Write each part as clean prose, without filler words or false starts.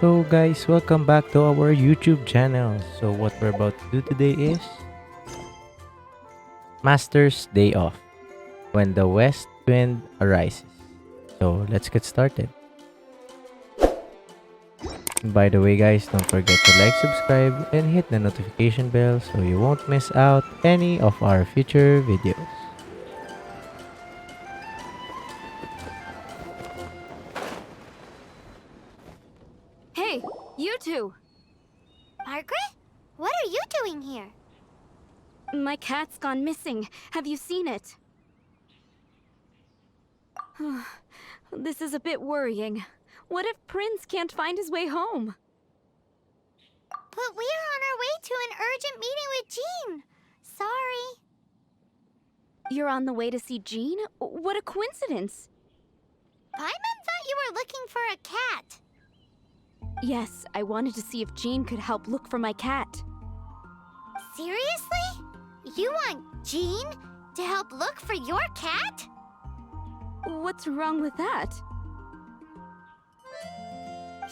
So guys, welcome back to our YouTube channel. So what we're about to do today is Master's Day Off, when the west wind arises. So let's get started. And by the way guys, don't forget to like, subscribe, and hit the notification bell so you won't miss out any of our future videos. Hey, you two! Margaret? What are you doing here? My cat's gone missing. Have you seen it? This is a bit worrying. What if Prince can't find his way home? But we are on our way to an urgent meeting with Jean. Sorry. You're on the way to see Jean? What a coincidence! Paimon thought you were looking for a cat. Yes, I wanted to see if Jean could help look for my cat. Seriously? You want Jean to help look for your cat? What's wrong with that?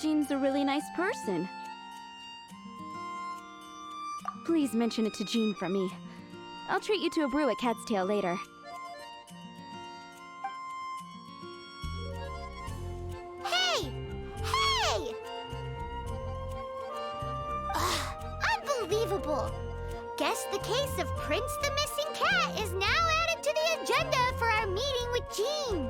Jean's a really nice person. Please mention it to Jean for me. I'll treat you to a brew at Cat's Tail later. Hey! Hey! Ugh, unbelievable! Guess the case of Prince the Missing Cat is now added to the agenda for our meeting with Jean.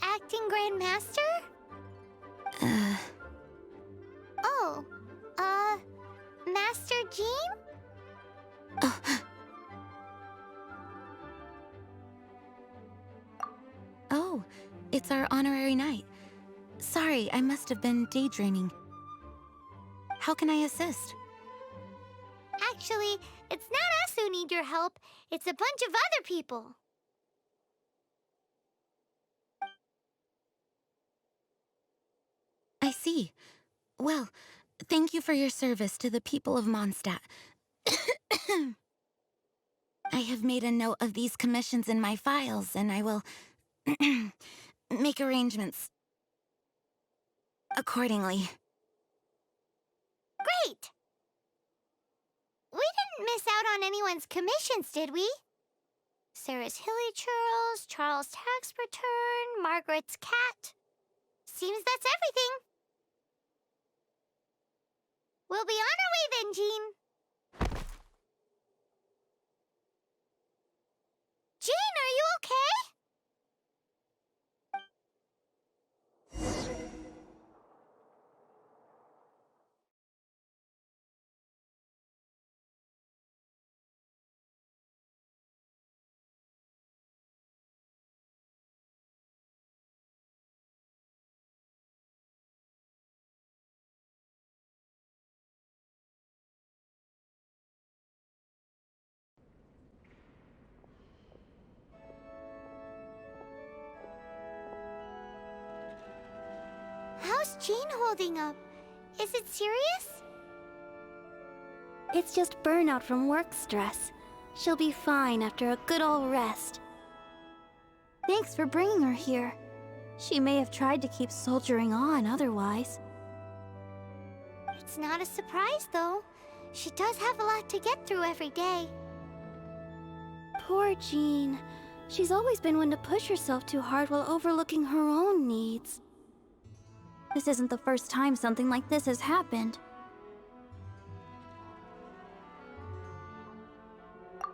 Acting Grand Master? Oh, Master Jean? Oh, it's our honorary knight. Sorry, I must have been daydreaming. How can I assist? Actually, it's not us who need your help. It's a bunch of other people. I see. Well, thank you for your service to the people of Mondstadt. I have made a note of these commissions in my files, and I will make arrangements accordingly. Great! We didn't miss out on anyone's commissions, did we? Sarah's Hilly Churls, Charles' tax return, Margaret's cat. Seems that's everything. We'll be on our way then, Jean. Jean, are you okay? How's Jean holding up? Is it serious? It's just burnout from work stress. She'll be fine after a good old rest. Thanks for bringing her here. She may have tried to keep soldiering on otherwise. It's not a surprise, though. She does have a lot to get through every day. Poor Jean. She's always been one to push herself too hard while overlooking her own needs. This isn't the first time something like this has happened.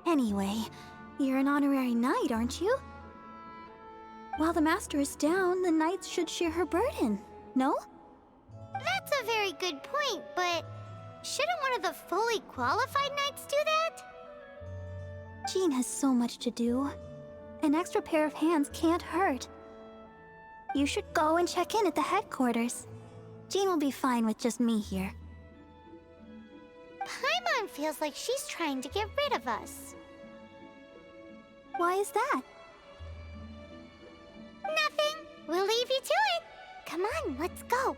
Anyway, you're an honorary knight, aren't you? While the master is down, the knights should share her burden, no? That's a very good point, but shouldn't one of the fully qualified knights do that? Jean has so much to do. An extra pair of hands can't hurt. You should go and check in at the headquarters. Jean will be fine with just me here. Paimon feels like she's trying to get rid of us. Why is that? Nothing. We'll leave you to it. Come on, let's go.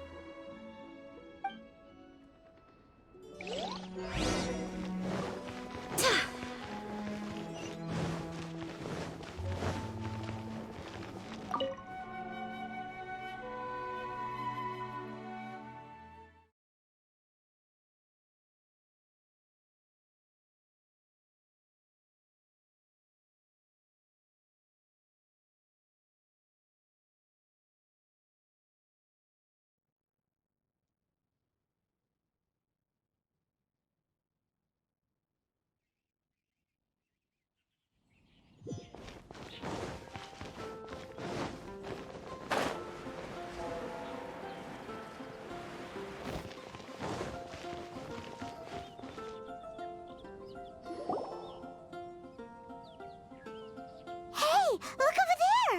Look over there!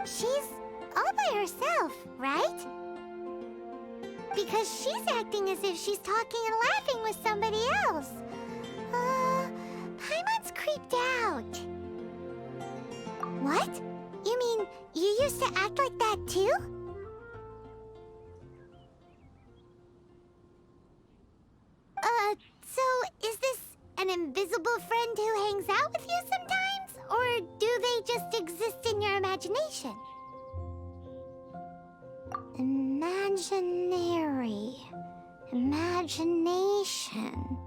She's all by herself, right? Because she's acting as if she's talking and laughing with somebody else. Paimon's creeped out. What? You mean you used to act like that too? So is this an invisible friend who hangs out with you sometimes? Or do they just exist in your imagination? Imaginary. Imagination.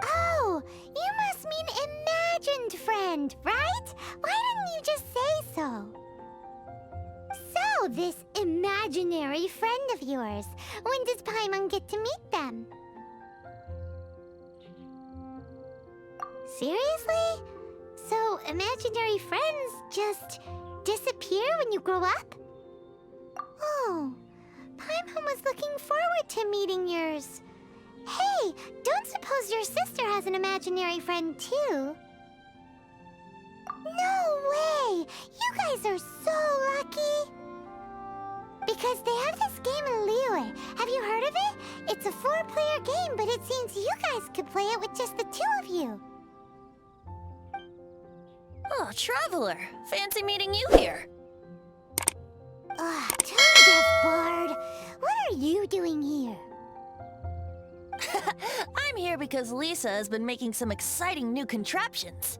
Oh, you must mean imagined friend, right? Why didn't you just say so? So, this imaginary friend of yours, when does Paimon get to meet them? Seriously? So, imaginary friends just disappear when you grow up? Oh, Paimon was looking forward to meeting yours. Hey, don't suppose your sister has an imaginary friend too? No way! You guys are so lucky! Because they have this game in Liyue. Have you heard of it? It's a 4-player game, but it seems you guys could play it with just the 2 of you. Oh, Traveler! Fancy meeting you here. Tone deaf bard. What are you doing here? I'm here because Lisa has been making some exciting new contraptions.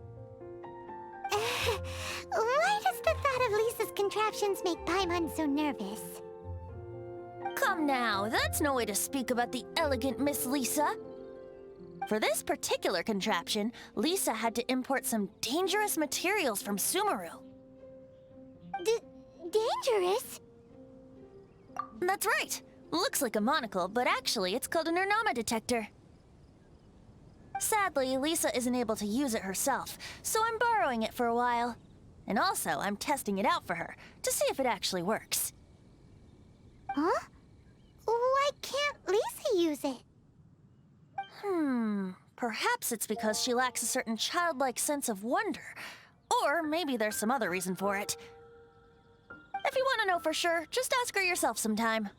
Why does the thought of Lisa's contraptions make Paimon so nervous? Come now, that's no way to speak about the elegant Miss Lisa. For this particular contraption, Lisa had to import some dangerous materials from Sumeru. Dangerous? That's right. Looks like a monocle, but actually it's called a Nernama detector. Sadly, Lisa isn't able to use it herself, so I'm borrowing it for a while. And also, I'm testing it out for her, to see if it actually works. Huh? Why can't Lisa use it? Perhaps it's because she lacks a certain childlike sense of wonder. Or maybe there's some other reason for it. If you want to know for sure, just ask her yourself sometime.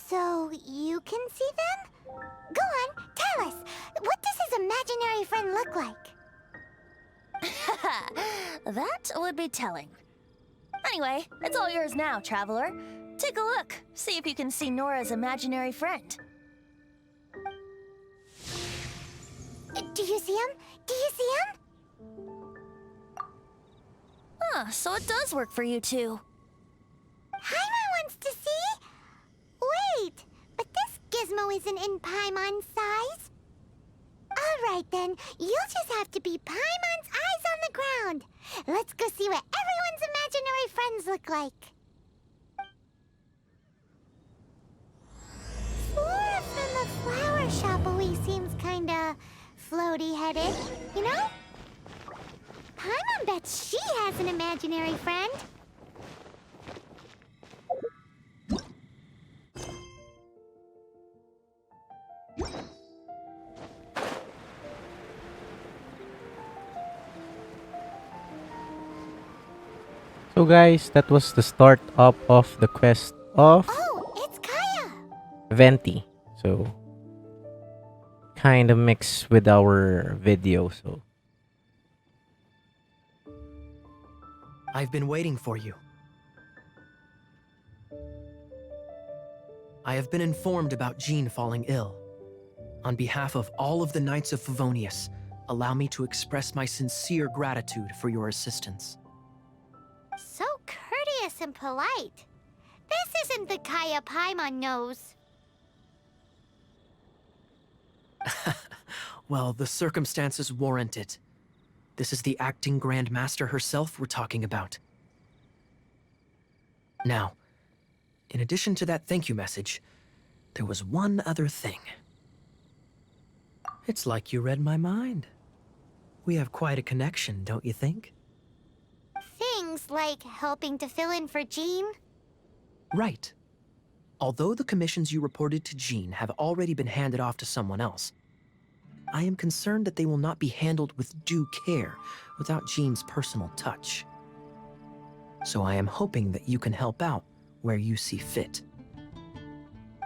So, you can see them? Go on, tell us. What does his imaginary friend look like? That would be telling. Anyway, it's all yours now, Traveler. Take a look. See if you can see Nora's imaginary friend. Do you see him? Do you see him? So it does work for you two. Paimon wants to see? Wait, but this gizmo isn't in Paimon's size. Alright then, you'll just have to be Paimon's eyes on the ground. Let's go see what everyone's imaginary friends look like. Flora from the flower shop always seems kinda floaty-headed, you know? Mom bets she has an imaginary friend. So guys, that was the start up of the quest of Oh, it's Kaya. Venti. So kind of mixed with our video. So I've been waiting for you. I have been informed about Jean falling ill. On behalf of all of the Knights of Favonius, allow me to express my sincere gratitude for your assistance. So courteous and polite. This isn't the Kaya Paimon knows. Well, the circumstances warrant it. This is the acting Grand Master herself we're talking about. Now, in addition to that thank you message, there was one other thing. It's like you read my mind. We have quite a connection, don't you think? Things like helping to fill in for Jean. Right. Although the commissions you reported to Jean have already been handed off to someone else, I am concerned that they will not be handled with due care without Jean's personal touch. So I am hoping that you can help out where you see fit.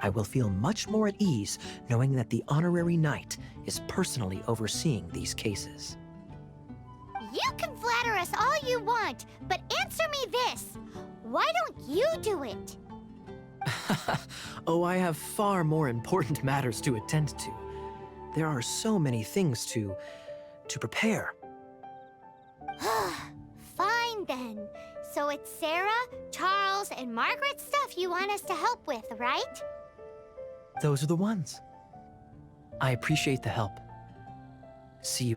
I will feel much more at ease knowing that the honorary knight is personally overseeing these cases. You can flatter us all you want, but answer me this. Why don't you do it? Oh, I have far more important matters to attend to. There are so many things to prepare. Fine then. So it's Sarah, Charles, and Margaret's stuff you want us to help with, right? Those are the ones. I appreciate the help. See you.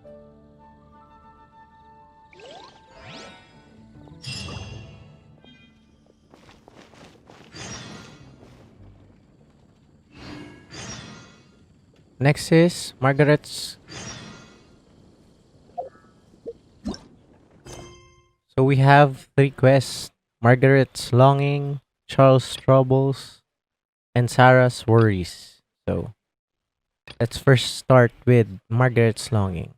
next is Margaret's. So we have 3 quests: Margaret's longing, Charles' troubles, and Sarah's worries. So let's first start with Margaret's longing.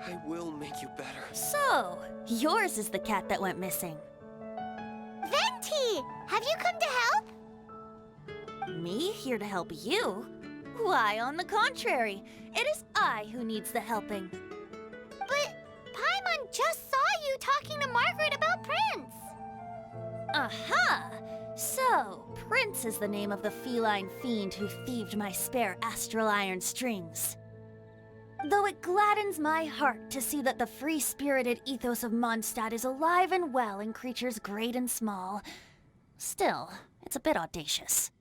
I will make you better. So, yours is the cat that went missing. Venti! Have you come to help? Me here to help you? Why, on the contrary, it is I who needs the helping. But Paimon just saw you talking to Margaret about Prince. Aha! So, Prince is the name of the feline fiend who thieved my spare astral iron strings. Though it gladdens my heart to see that the free-spirited ethos of Mondstadt is alive and well in creatures great and small, still, it's a bit audacious.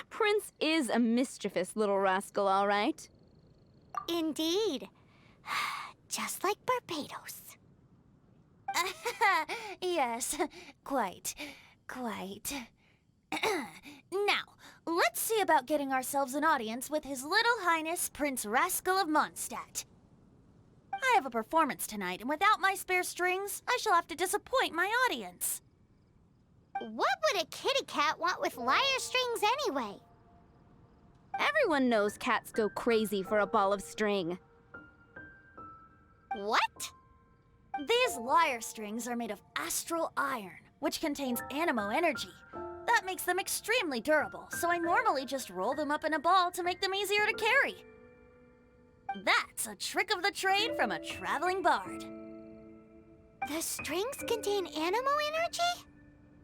Prince is a mischievous little rascal, all right. Indeed. Just like Barbados. Yes, quite. Now, let's see about getting ourselves an audience with His Little Highness Prince Rascal of Mondstadt. I have a performance tonight, and without my spare strings, I shall have to disappoint my audience. What would a kitty cat want with lyre strings anyway? Everyone knows cats go crazy for a ball of string. What? These lyre strings are made of astral iron, which contains animo energy. That makes them extremely durable, so I normally just roll them up in a ball to make them easier to carry. That's a trick of the trade from a traveling bard. The strings contain animo energy?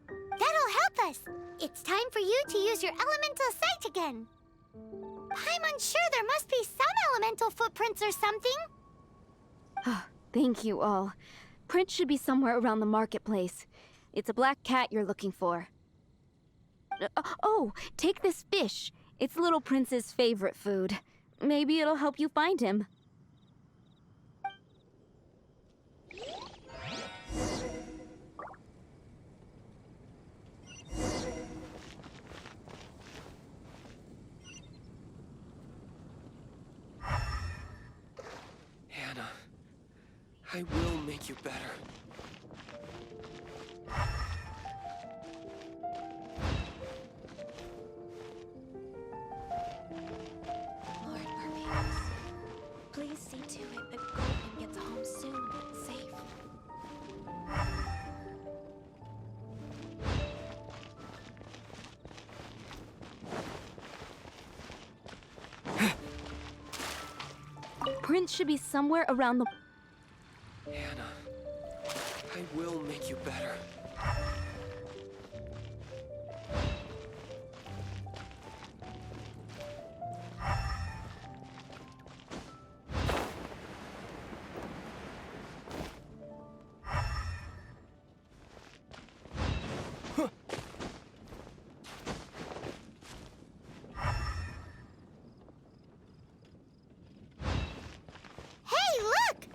That'll help us. It's time for you to use your elemental sight again. I'm unsure there must be some elemental footprints or something. Thank you all. Prince should be somewhere around the marketplace. It's a black cat you're looking for. Oh, take this fish. It's Little Prince's favorite food. Maybe it'll help you find him. Hannah, I will make you better. Lord Barbados, please see to it that Golden gets home soon and safe. Prince should be somewhere around the... Hannah, I will make you better. Hey, look!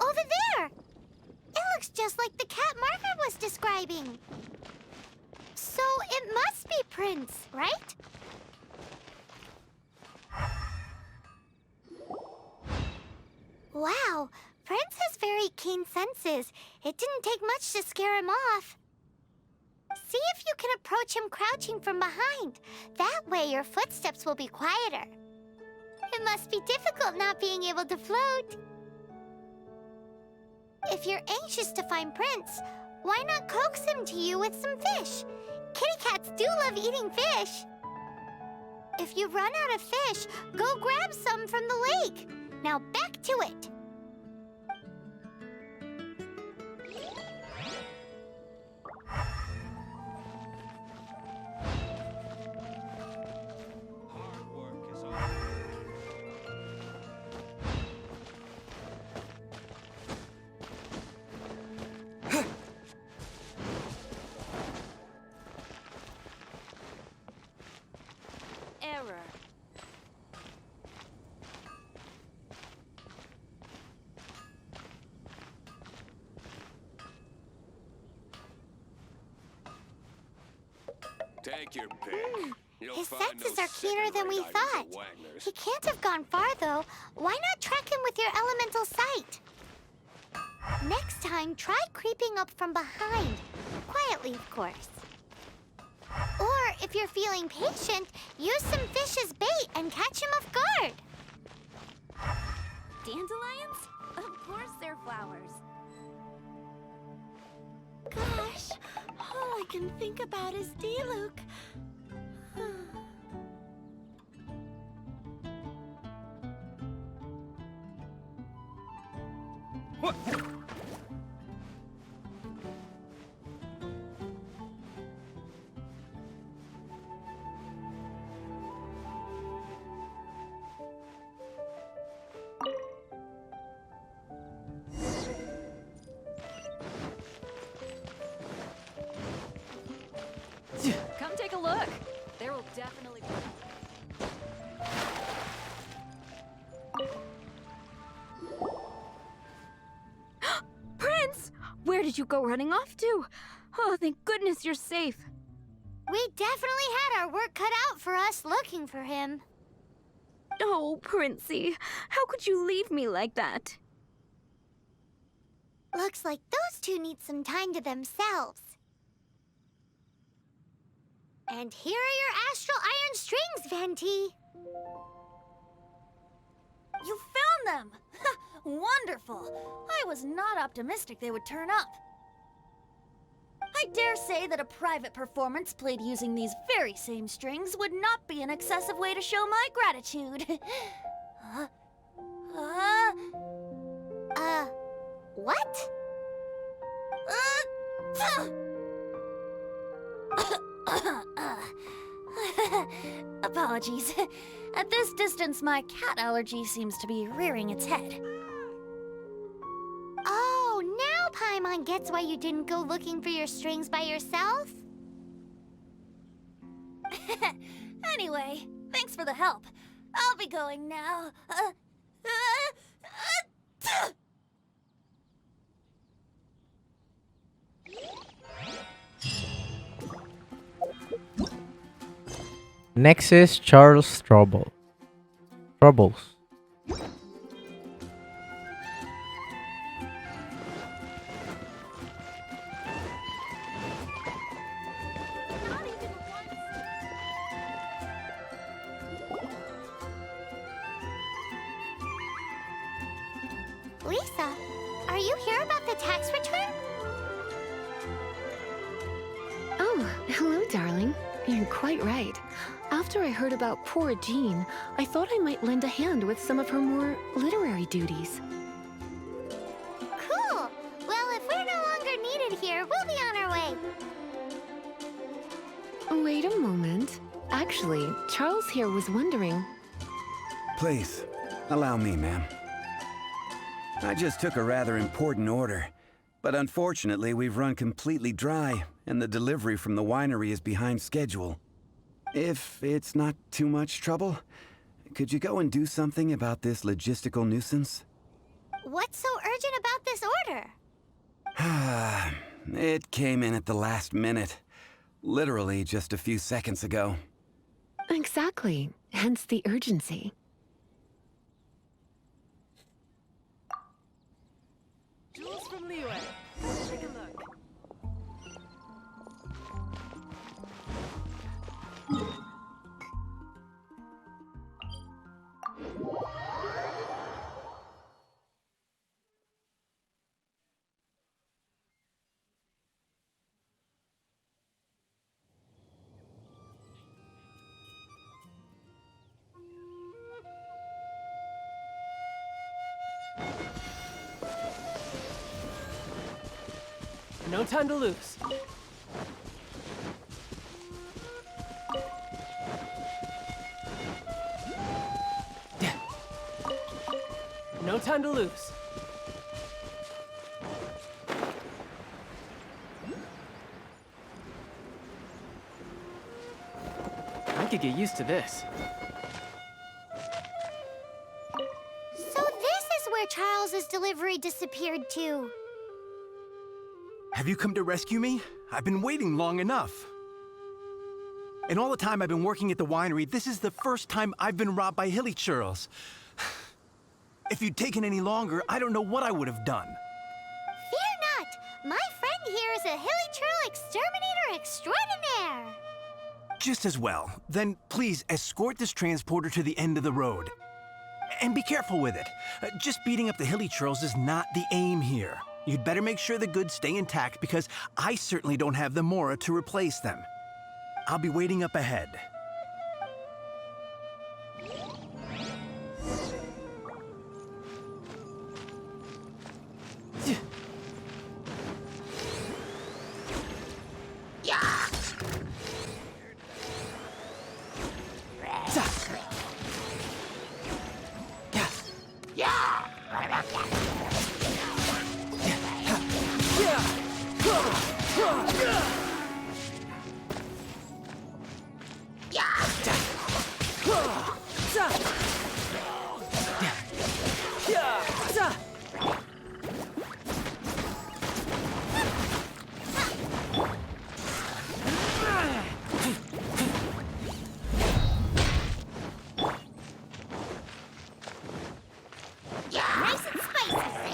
Over there! It looks just like the cat Margaret was describing. So it must be Prince, right? Wow, Prince has very keen senses. It didn't take much to scare him off. See if you can approach him crouching from behind. That way your footsteps will be quieter. It must be difficult not being able to float. If you're anxious to find Prince, why not coax him to you with some fish? Kitty cats do love eating fish. If you run out of fish, go grab some from the lake. Now back to it. Hard work is all. Error. Take your pick. You'll His find senses no are keener than we second-rate items thought. at Wagner's. He can't have gone far, though. Why not track him with your elemental sight? Next time, try creeping up from behind. Quietly, of course. Or, if you're feeling patient, use some fish as bait and catch him off guard. Dandelions? Of course they're flowers. Gosh, all I can think about is D-Luke. What? Come take a look. There will definitely be... Prince! Where did you go running off to? Oh, thank goodness you're safe. We definitely had our work cut out for us looking for him. Oh, Princey, how could you leave me like that? Looks like those two need some time to themselves. And here are your astral iron strings, Venti. You found them! Wonderful! I was not optimistic they would turn up. I dare say that a private performance played using these very same strings would not be an excessive way to show my gratitude. What? Apologies. At this distance, my cat allergy seems to be rearing its head. Oh, now Paimon gets why you didn't go looking for your strings by yourself? Anyway, thanks for the help. I'll be going now. Next is Charles Troubles. Lisa, are you here about the tax return? Oh, hello, darling. You're quite right. After I heard about poor Jean, I thought I might lend a hand with some of her more literary duties. Cool. Well, if we're no longer needed here, we'll be on our way. Wait a moment. Actually, Charles here was wondering... Please, allow me, ma'am. I just took a rather important order, but unfortunately we've run completely dry, and the delivery from the winery is behind schedule. If it's not too much trouble, could you go and do something about this logistical nuisance? What's so urgent about this order? It came in at the last minute. Literally just a few seconds ago. Exactly. Hence the urgency. Jules from Leeway. Let's take a look. No time to lose. No time to lose. I could get used to this. So this is where Charles's delivery disappeared to. Have you come to rescue me? I've been waiting long enough. In all the time I've been working at the winery, this is the first time I've been robbed by hilly churls. If you'd taken any longer, I don't know what I would have done. Fear not! My friend here is a hilly churl exterminator extraordinaire! Just as well. Then please escort this transporter to the end of the road. And be careful with it. Just beating up the hilly churls is not the aim here. You'd better make sure the goods stay intact because I certainly don't have the Mora to replace them. I'll be waiting up ahead. Nice and spicy!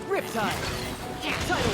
Riptide! Tidal!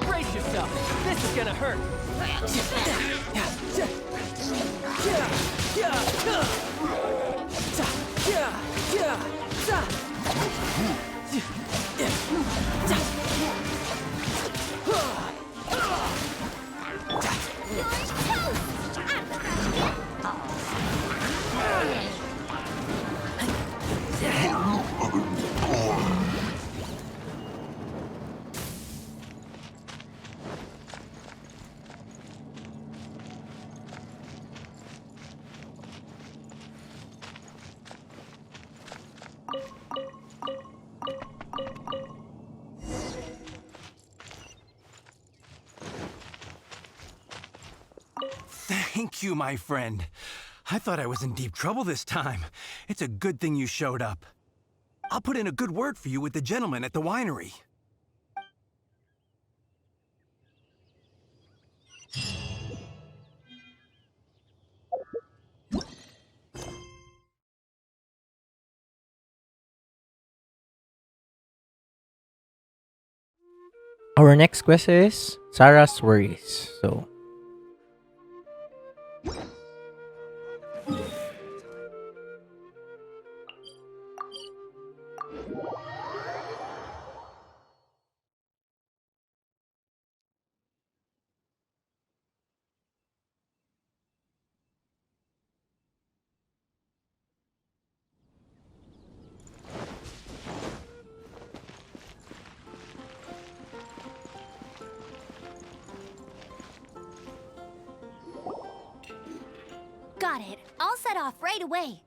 Brace yourself. This is gonna hurt. Thank you, my friend. I thought I was in deep trouble this time. It's a good thing you showed up. I'll put in a good word for you with the gentleman at the winery. Our next quest is Sarah's worries. So Got it. I'll set off right away.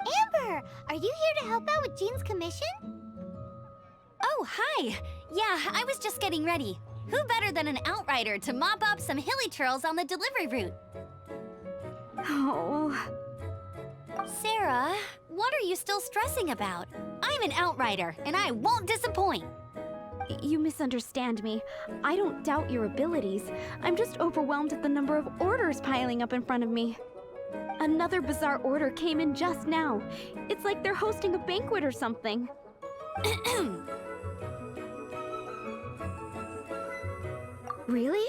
Amber, are you here to help out with Jean's commission? Oh, hi. Yeah, I was just getting ready. Who better than an outrider to mop up some hilly churls on the delivery route? Oh. Sarah, what are you still stressing about? I'm an outrider, and I won't disappoint. You misunderstand me. I don't doubt your abilities. I'm just overwhelmed at the number of orders piling up in front of me. Another bizarre order came in just now. It's like they're hosting a banquet or something. Really?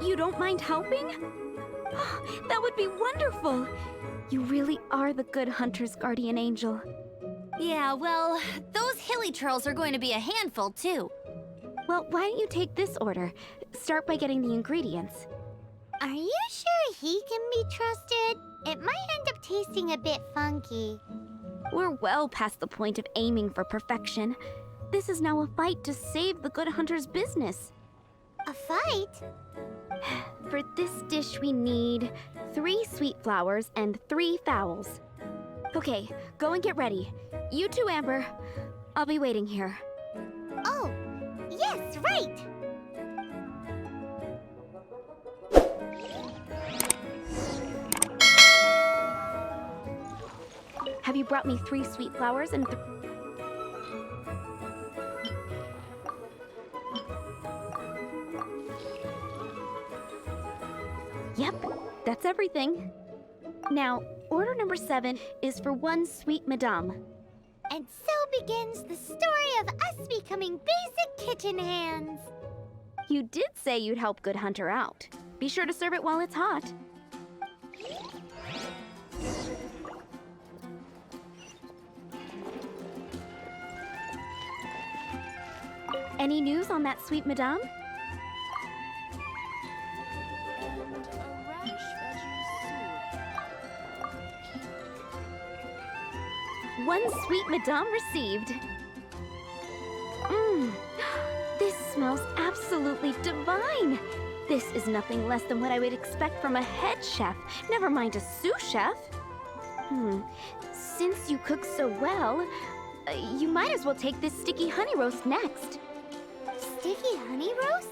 You don't mind helping? That would be wonderful! You really are the good hunter's guardian angel. Yeah, well, those hilly churls are going to be a handful, too. Well, why don't you take this order? Start by getting the ingredients. Are you sure he can be trusted? It might end up tasting a bit funky. We're well past the point of aiming for perfection. This is now a fight to save the good hunter's business. A fight? For this dish, we need 3 sweet flowers and 3 fowls. Okay, go and get ready. You too, Amber. I'll be waiting here. Oh, yes, right! Have you brought me 3 sweet flowers and Yep, that's everything. Now, order number 7 is for 1 sweet madame. And so begins the story of us becoming basic kitchen hands. You did say you'd help Good Hunter out. Be sure to serve it while it's hot. Any news on that sweet madame? One sweet madame received. This smells absolutely divine. This is nothing less than what I would expect from a head chef, never mind a sous chef. Since you cook so well, you might as well take this sticky honey roast next. Sticky honey roast?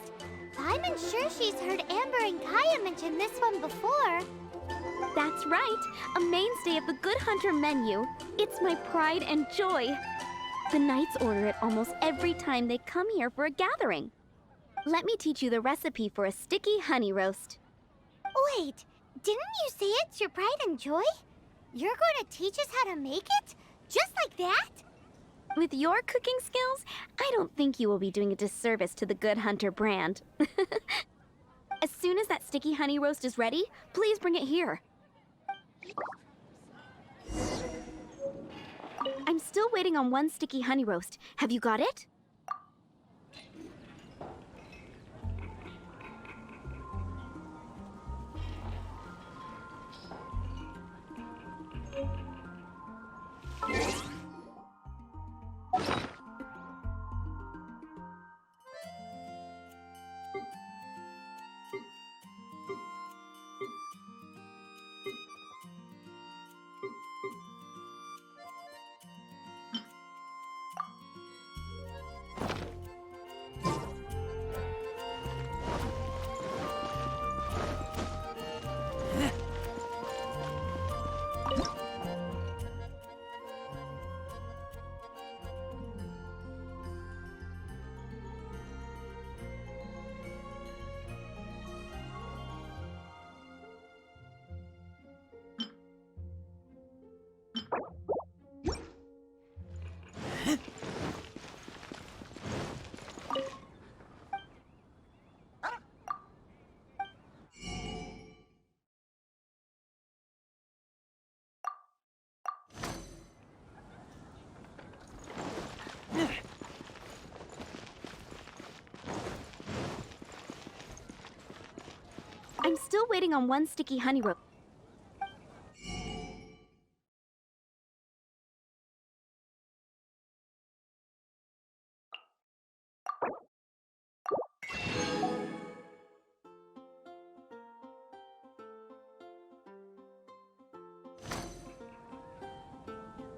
I'm unsure she's heard Amber and Kaya mention this one before. That's right, a mainstay of the Good Hunter menu. It's my pride and joy. The knights order it almost every time they come here for a gathering. Let me teach you the recipe for a sticky honey roast. Wait, didn't you say it's your pride and joy? You're going to teach us how to make it? Just like that? With your cooking skills, I don't think you will be doing a disservice to the Good Hunter brand. As soon as that sticky honey roast is ready, please bring it here. I'm still waiting on one sticky honey roast. Have you got it? I'm still waiting on one sticky honey roast.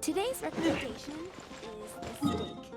Today's recommendation is the steak.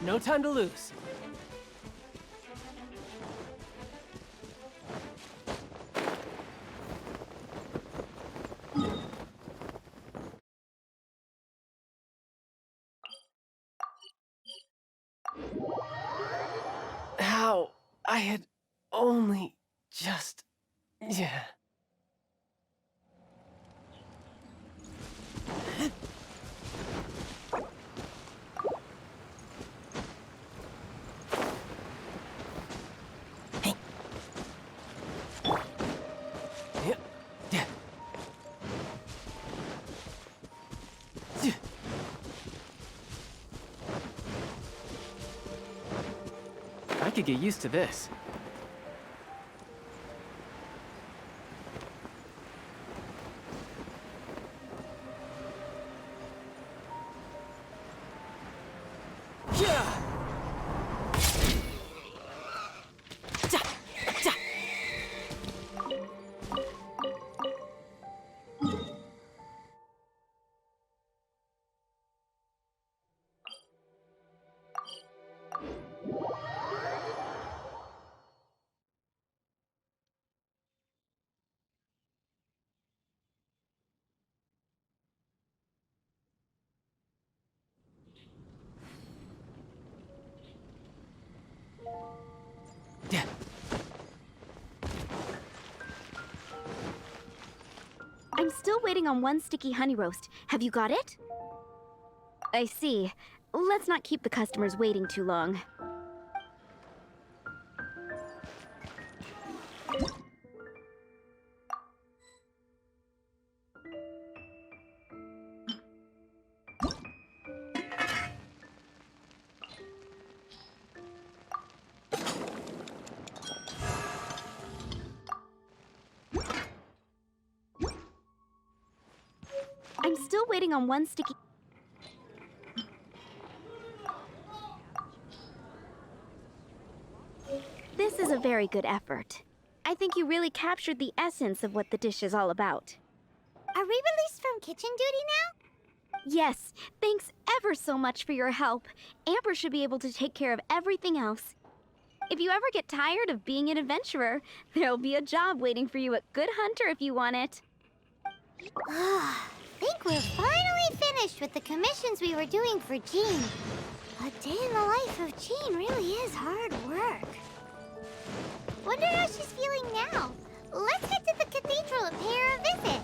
No time to lose. How? I had only just... Yeah. I could get used to this. still waiting on one sticky honey roast. Have you got it? I see. Let's not keep the customers waiting too long. I'm still waiting on one sticky... This is a very good effort. I think you really captured the essence of what the dish is all about. Are we released from kitchen duty now? Yes, thanks ever so much for your help. Amber should be able to take care of everything else. If you ever get tired of being an adventurer, there'll be a job waiting for you at Good Hunter if you want it. Think we're finally finished with the commissions we were doing for Jean. A day in the life of Jean really is hard work. Wonder how she's feeling now. Let's head to the cathedral and pay her a visit.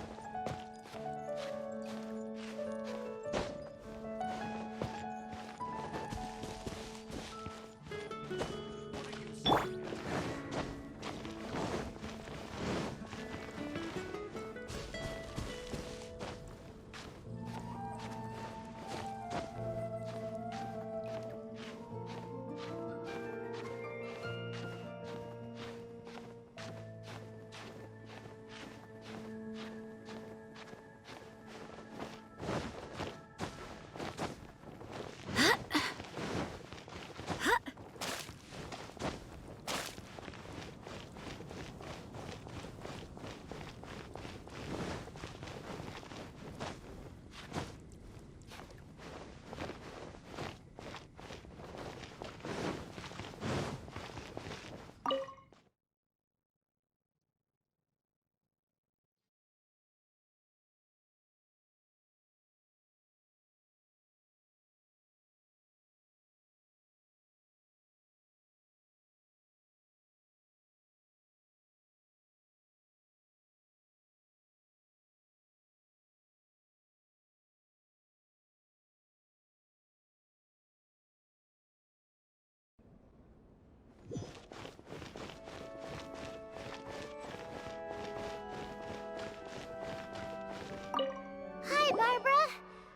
Hi, Barbara.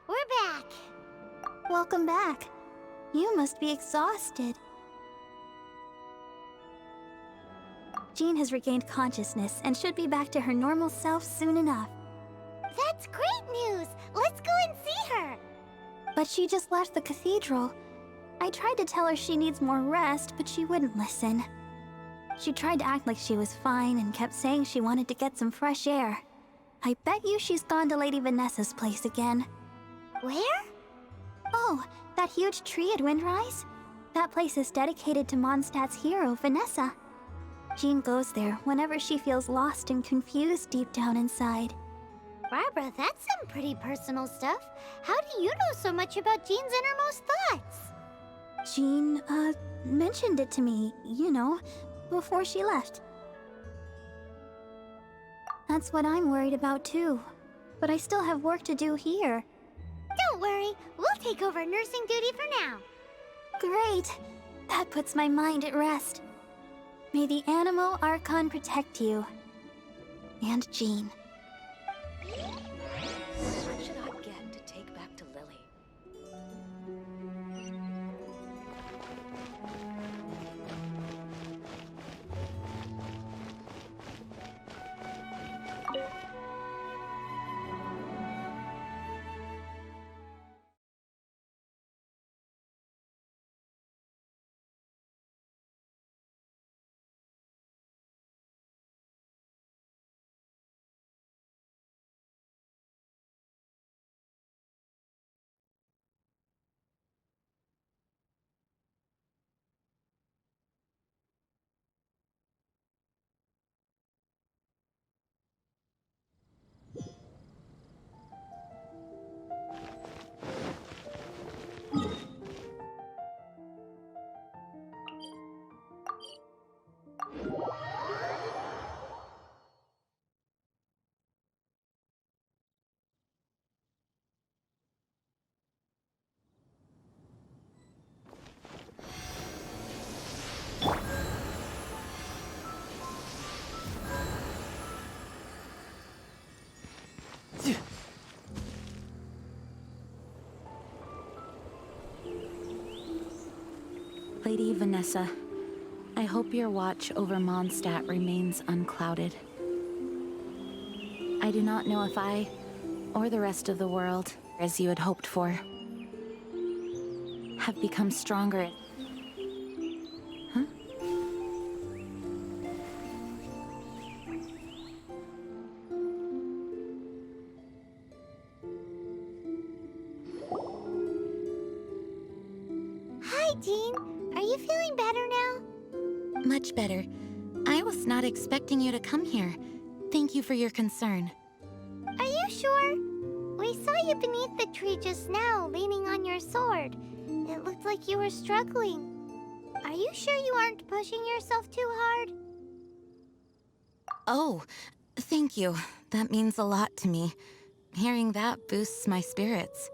We're back. Welcome back. You must be exhausted. Jean has regained consciousness and should be back to her normal self soon enough. That's great news. Let's go and see her. But she just left the cathedral. I tried to tell her she needs more rest, but she wouldn't listen. She tried to act like she was fine and kept saying she wanted to get some fresh air. I bet you she's gone to Lady Vanessa's place again. Where? Oh, that huge tree at Windrise? That place is dedicated to Mondstadt's hero, Vanessa. Jean goes there whenever she feels lost and confused deep down inside. Barbara, that's some pretty personal stuff. How do you know so much about Jean's innermost thoughts? Jean, mentioned it to me, you know, before she left. That's what I'm worried about too. But I still have work to do here. Don't worry, we'll take over nursing duty for now. Great! That puts my mind at rest. May the Animo Archon protect you. And Jean. What should I get to take back to Lily? Lady Vanessa, I hope your watch over Mondstadt remains unclouded. I do not know if I, or the rest of the world, as you had hoped for, have become stronger. Huh? Hi, Jean. Are you feeling better now? Much better. I was not expecting you to come here. Thank you for your concern. Are you sure? We saw you beneath the tree just now, leaning on your sword. It looked like you were struggling. Are you sure you aren't pushing yourself too hard? Oh, thank you. That means a lot to me. Hearing that boosts my spirits.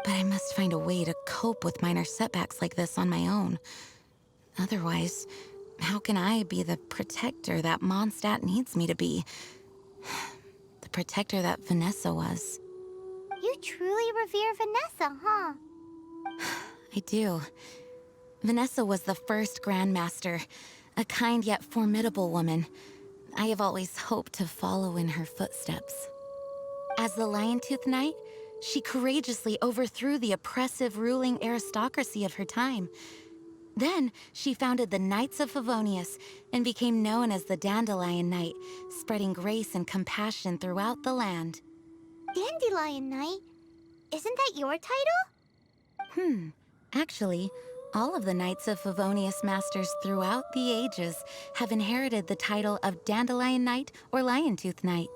But I must find a way to cope with minor setbacks like this on my own. Otherwise, how can I be the protector that Mondstadt needs me to be? The protector that Vanessa was. You truly revere Vanessa, huh? I do. Vanessa was the first Grandmaster, a kind yet formidable woman. I have always hoped to follow in her footsteps. As the Lion-Tooth Knight, she courageously overthrew the oppressive ruling aristocracy of her time. Then, she founded the Knights of Favonius and became known as the Dandelion Knight, spreading grace and compassion throughout the land. Dandelion Knight? Isn't that your title? Actually, all of the Knights of Favonius Masters throughout the ages have inherited the title of Dandelion Knight or Lion-Tooth Knight.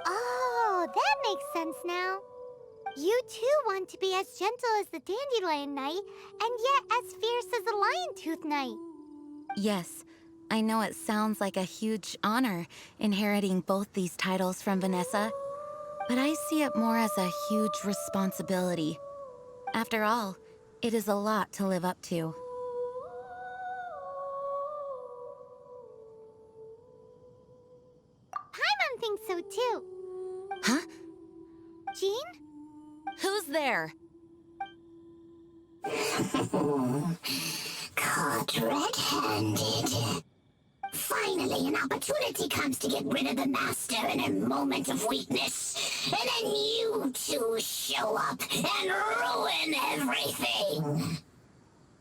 Oh, that makes sense now. You too want to be as gentle as the Dandelion Knight, and yet as fierce as the Lion-Tooth Knight. Yes, I know it sounds like a huge honor inheriting both these titles from Vanessa, but I see it more as a huge responsibility. After all, it is a lot to live up to. Paimon thinks so too. Huh? Jean? Who's there? Caught red-handed. Finally, an opportunity comes to get rid of the Master in a moment of weakness. And then you two show up and ruin everything.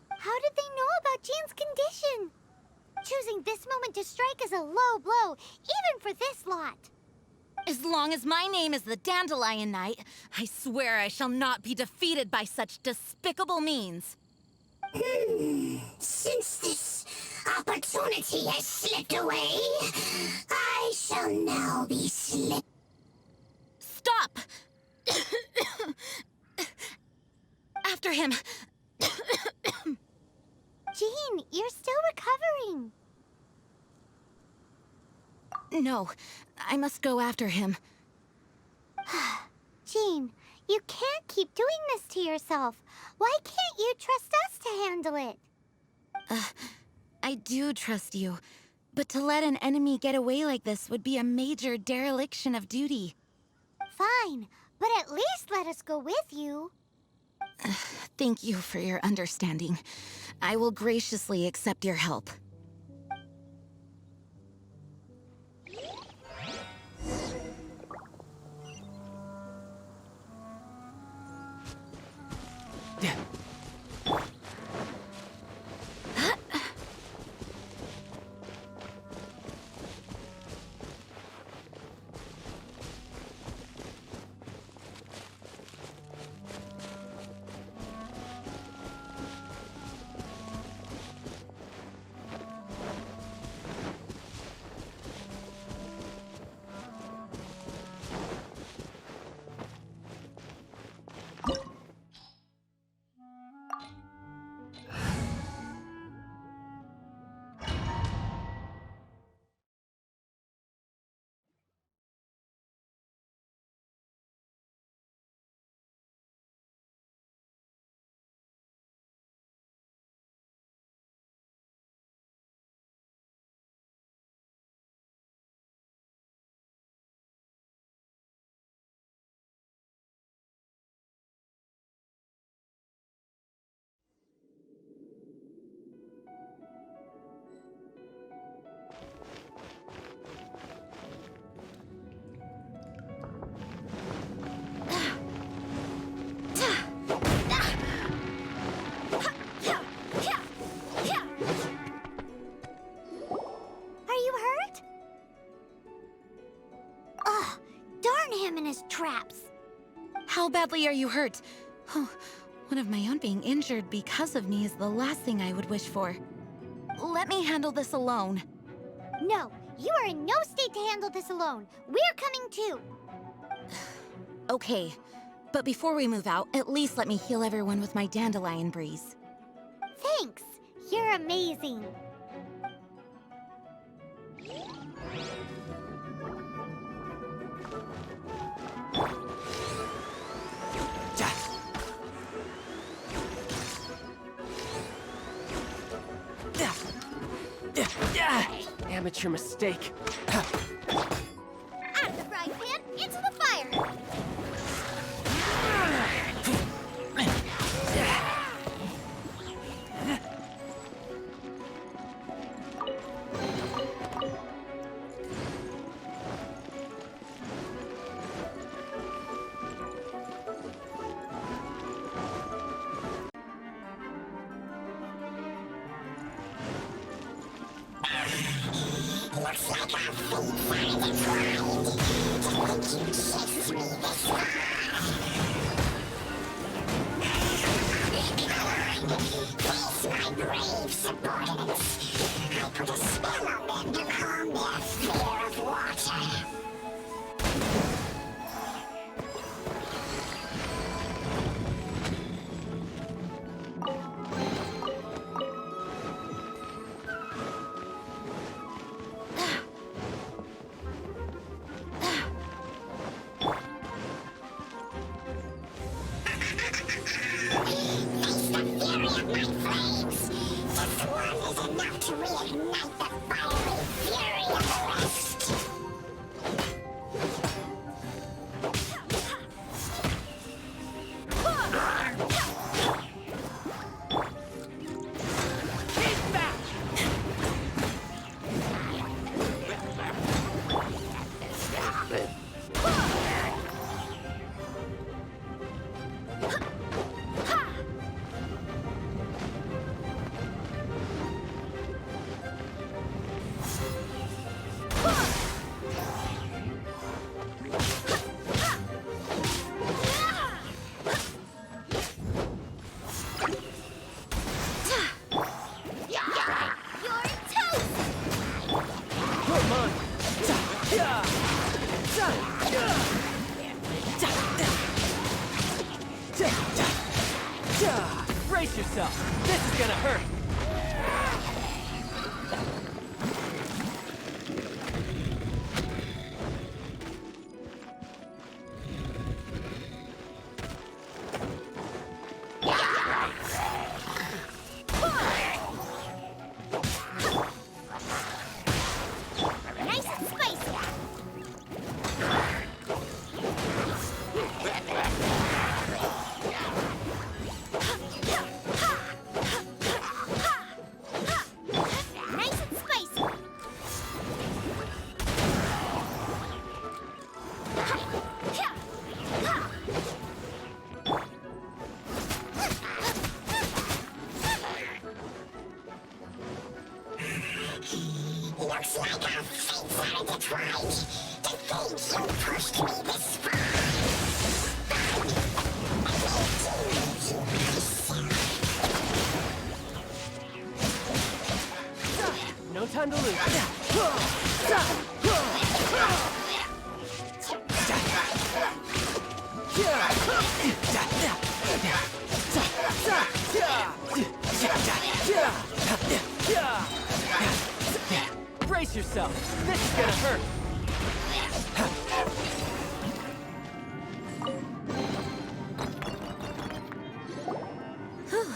How did they know about Jean's condition? Choosing this moment to strike is a low blow, even for this lot. As long as my name is the Dandelion Knight, I swear I shall not be defeated by such despicable means. Since this opportunity has slipped away, I shall now be Stop! After him! Jean, you're still recovering. No, I must go after him. Jean, you can't keep doing this to yourself. Why can't you trust us to handle it? I do trust you, but to let an enemy get away like this would be a major dereliction of duty. Fine, but at least let us go with you. Thank you for your understanding. I will graciously accept your help. them in his traps. How badly are you hurt? Oh, one of my own being injured because of me is the last thing I would wish for. Let me handle this alone. No, you are in no state to handle this alone. We're coming too. Okay, but before we move out, at least let me heal everyone with my dandelion breeze. Thanks. You're amazing. Amateur mistake. Out of the frying pan, into the fire. Looks like our feet find its ride. To make you chase me this far. Face my brave subordinates. I put a spell on them to calm their fear of water. To reignite the fiery fury of the rest. Brace yourself. This is gonna hurt. Nice and spicy. Nice and spicy. Looks like our fates are intertwined. To think you pushed me this far. No time to lose. Brace yourself. This is gonna hurt. Whew.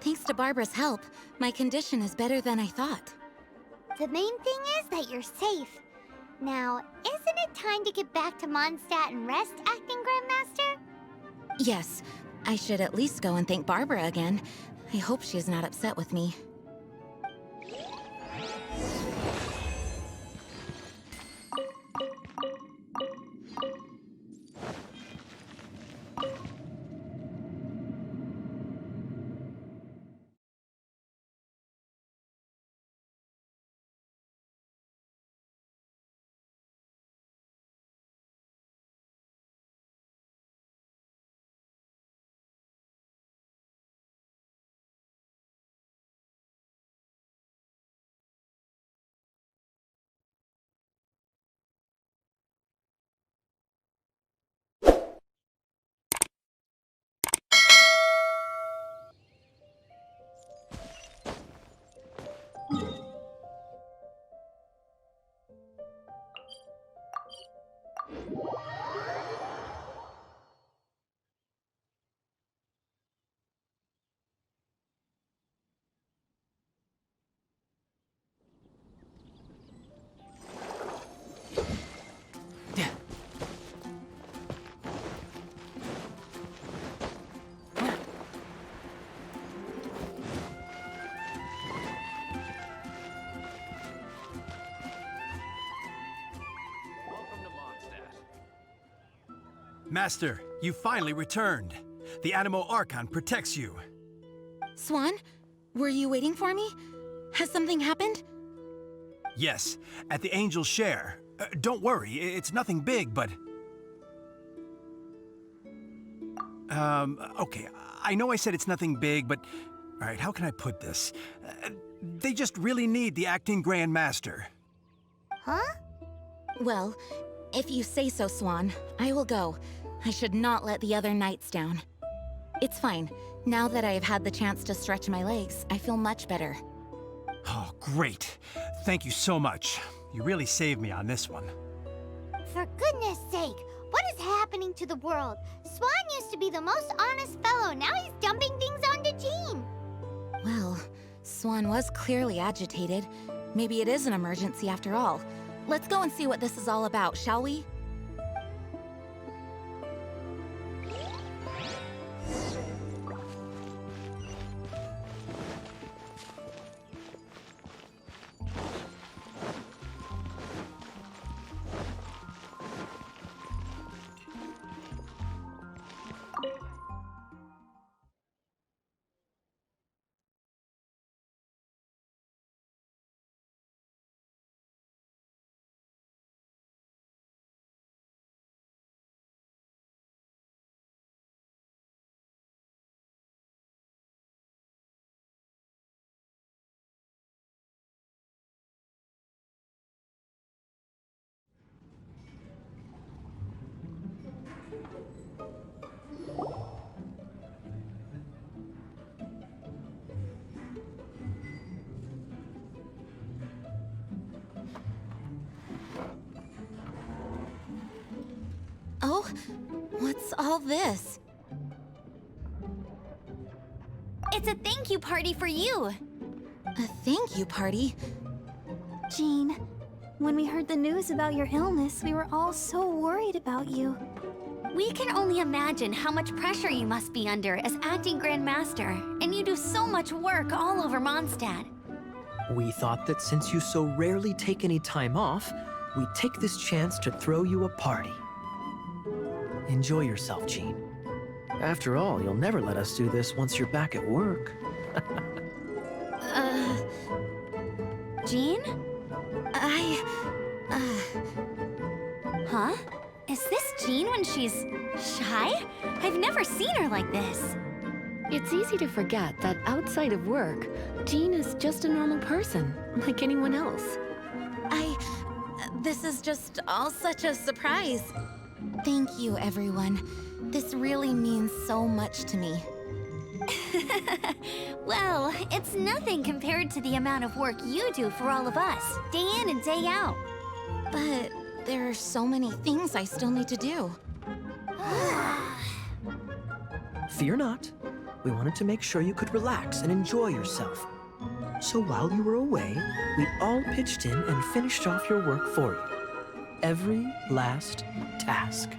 Thanks to Barbara's help, my condition is better than I thought. The main thing is that you're safe. Now, isn't it time to get back to Mondstadt and rest, Acting Grandmaster? Yes, I should at least go and thank Barbara again. I hope she is not upset with me. Master, you finally returned. The Animo Archon protects you. Swan, were you waiting for me? Has something happened? Yes, at the Angel's Share. Don't worry, it's nothing big, but... Okay, I know I said it's nothing big, but... Alright, how can I put this? They just really need the acting Grand Master. Huh? Well, if you say so, Swan, I will go. I should not let the other knights down. It's fine. Now that I have had the chance to stretch my legs, I feel much better. Oh, great. Thank you so much. You really saved me on this one. For goodness sake, what is happening to the world? Swan used to be the most honest fellow. Now he's dumping things onto Jean. Well, Swan was clearly agitated. Maybe it is an emergency after all. Let's go and see what this is all about, shall we? Oh, what's all this? It's a thank you party for you. A thank you party? Jean, when we heard the news about your illness, we were all so worried about you. We can only imagine how much pressure you must be under as acting Grand Master, and you do so much work all over Mondstadt. We thought that since you so rarely take any time off, we'd take this chance to throw you a party. Enjoy yourself, Jean. After all, you'll never let us do this once you're back at work. Jean? Huh? Is this Jean when she's shy? I've never seen her like this. It's easy to forget that outside of work, Jean is just a normal person, like anyone else. This is just all such a surprise. Thank you, everyone. This really means so much to me. Well, it's nothing compared to the amount of work you do for all of us, day in and day out. But there are so many things I still need to do. Fear not. We wanted to make sure you could relax and enjoy yourself. So while you were away, we all pitched in and finished off your work for you. Every last task.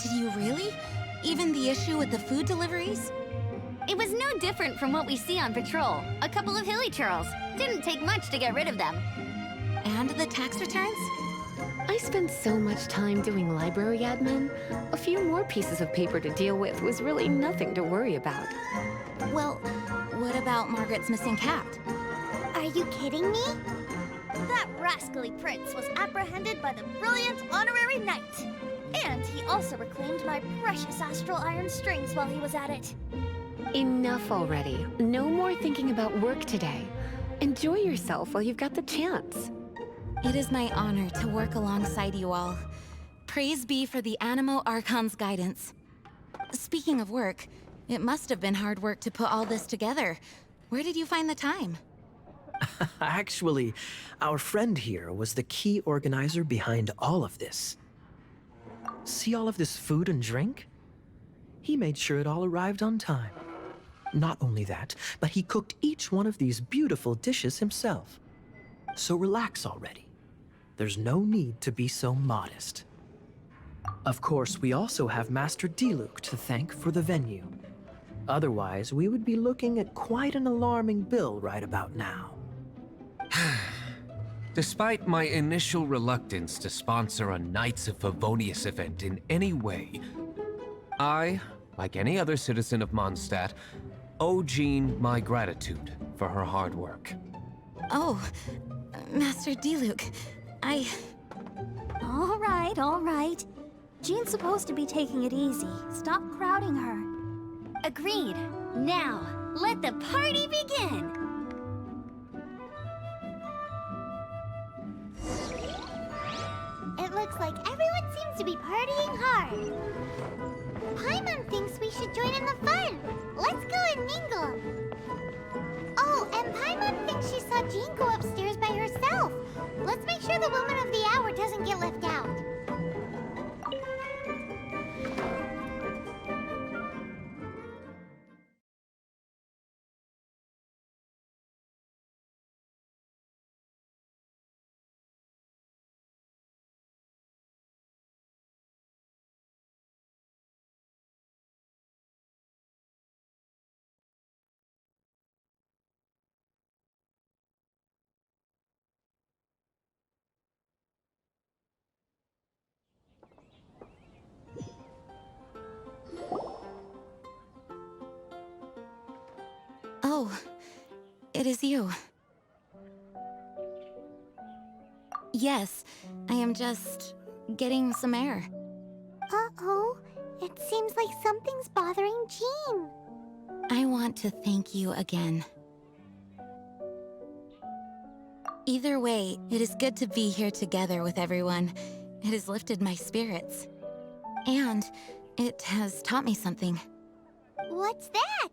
Did you really? Even the issue with the food deliveries? It was no different from what we see on patrol. A couple of hilly churls. Didn't take much to get rid of them. And the tax returns? I spent so much time doing library admin. A few more pieces of paper to deal with was really nothing to worry about. Well, what about Margaret's missing cat? Are you kidding me? That rascally prince was apprehended by the brilliant honorary knight. And he also reclaimed my precious astral iron strings while he was at it. Enough already. No more thinking about work today. Enjoy yourself while you've got the chance. It is my honor to work alongside you all. Praise be for the Animo Archon's guidance. Speaking of work, it must have been hard work to put all this together. Where did you find the time? Actually, our friend here was the key organizer behind all of this. See all of this food and drink? He made sure it all arrived on time. Not only that, but he cooked each one of these beautiful dishes himself. So relax already. There's no need to be so modest. Of course, we also have Master Diluc to thank for the venue. Otherwise, we would be looking at quite an alarming bill right about now. Despite my initial reluctance to sponsor a Knights of Favonius event in any way, I, like any other citizen of Mondstadt, owe Jean my gratitude for her hard work. Oh, Master Diluc, I... All right. Jean's supposed to be taking it easy. Stop crowding her. Agreed. Now, let the party begin! It looks like everyone seems to be partying hard. Paimon thinks we should join in the fun. Let's go and mingle. Oh, and Paimon thinks she saw Jean go upstairs by herself. Let's make sure the woman of the hour doesn't get left out. Oh, it is you. Yes, I am just getting some air. Uh-oh. It seems like something's bothering Jean. I want to thank you again. Either way, it is good to be here together with everyone. It has lifted my spirits. And it has taught me something. What's that?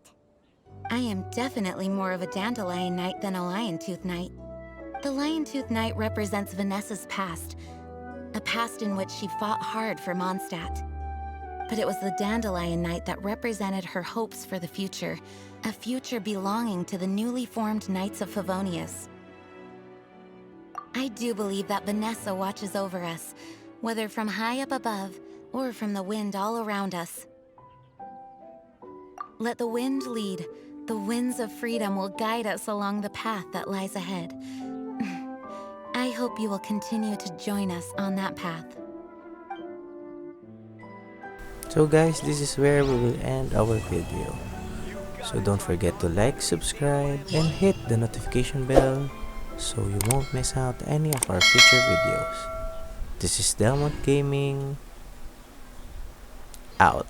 I am definitely more of a Dandelion Knight than a Lion-Tooth Knight. The Lion-Tooth Knight represents Vanessa's past, a past in which she fought hard for Mondstadt. But it was the Dandelion Knight that represented her hopes for the future, a future belonging to the newly formed Knights of Favonius. I do believe that Vanessa watches over us, whether from high up above or from the wind all around us. Let the wind lead. The winds of freedom will guide us along the path that lies ahead. I hope you will continue to join us on that path. So guys, this is where we will end our video. So don't forget to like, subscribe, and hit the notification bell so you won't miss out any of our future videos. This is Delmont Gaming, out.